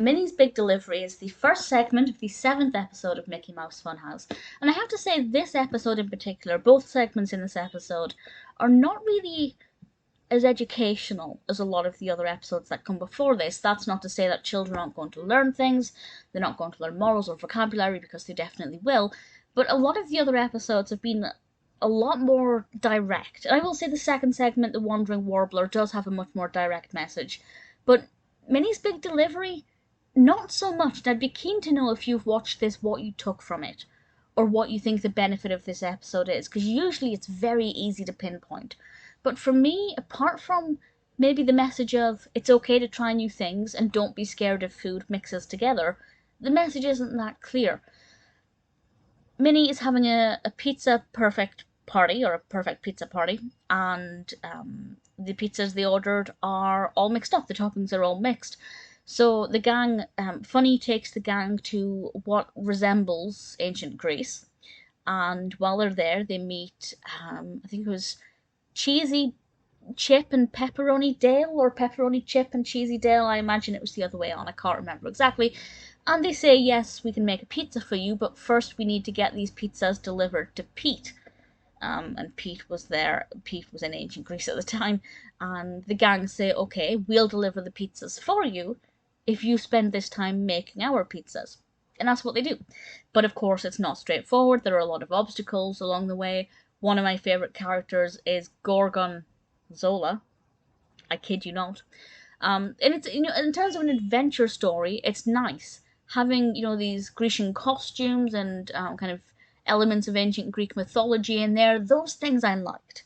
Minnie's Big Delivery is the first segment of the 7th episode of Mickey Mouse Funhouse, and I have to say this episode in particular, both segments in this episode, are not really as educational as a lot of the other episodes that come before this. That's not to say that children aren't going to learn things, they're not going to learn morals or vocabulary, because they definitely will, but a lot of the other episodes have been a lot more direct. And I will say the second segment, The Wandering Warbler, does have a much more direct message, but Minnie's Big Delivery, not so much. And I'd be keen to know if you've watched this, what you took from it, or what you think the benefit of this episode is, because usually it's very easy to pinpoint. But for me, apart from maybe the message of it's okay to try new things and don't be scared if food mixes together, the message isn't that clear. Minnie is having a pizza perfect party, or a perfect pizza party, and the pizzas they ordered are all mixed up. The toppings are all mixed. So the gang, Funny takes the gang to what resembles ancient Greece, and while they're there, they meet, I think it was Cheesy Chip and Pepperoni Dale, or Pepperoni Chip and Cheesy Dale. I imagine it was the other way on, I can't remember exactly. And they say, yes, we can make a pizza for you, but first we need to get these pizzas delivered to Pete. And Pete was there. Pete was in ancient Greece at the time, and the gang say, okay, we'll deliver the pizzas for you if you spend this time making our pizzas. And that's what they do. But of course, it's not straightforward. There are a lot of obstacles along the way. One of my favourite characters is Gorgonzola. I kid you not. And it's, in terms of an adventure story, it's nice having, these Grecian costumes and kind of elements of ancient Greek mythology in there. Those things I liked.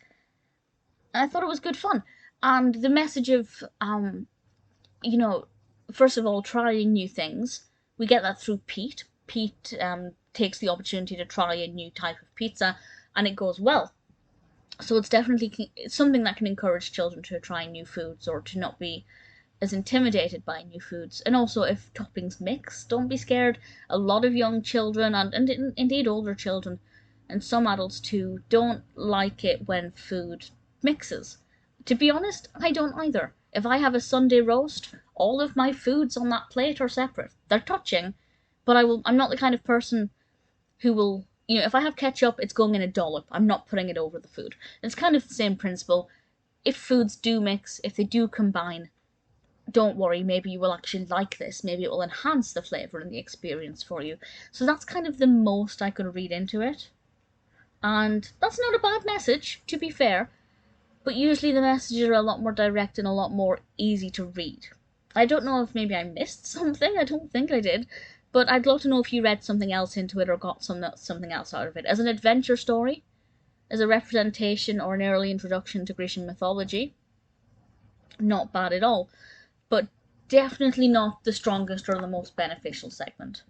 And I thought it was good fun. And the message of, first of all, trying new things. We get that through Pete. Pete takes the opportunity to try a new type of pizza, and it goes well. So it's definitely something that can encourage children to try new foods, or to not be as intimidated by new foods. And also, if toppings mix, don't be scared. A lot of young children, and indeed older children, and some adults too, don't like it when food mixes. To be honest, I don't either. If I have a Sunday roast, all of my foods on that plate are separate. They're touching, but I'm not the kind of person who will, if I have ketchup, it's going in a dollop. I'm not putting it over the food. It's kind of the same principle. If foods do mix, if they do combine, don't worry, maybe you will actually like this. Maybe it will enhance the flavour and the experience for you. So that's kind of the most I could read into it. And that's not a bad message, to be fair. But usually the messages are a lot more direct and a lot more easy to read. I don't know if maybe I missed something. I don't think I did. But I'd love to know if you read something else into it or got something else out of it. As an adventure story, as a representation or an early introduction to Grecian mythology, not bad at all. But definitely not the strongest or the most beneficial segment.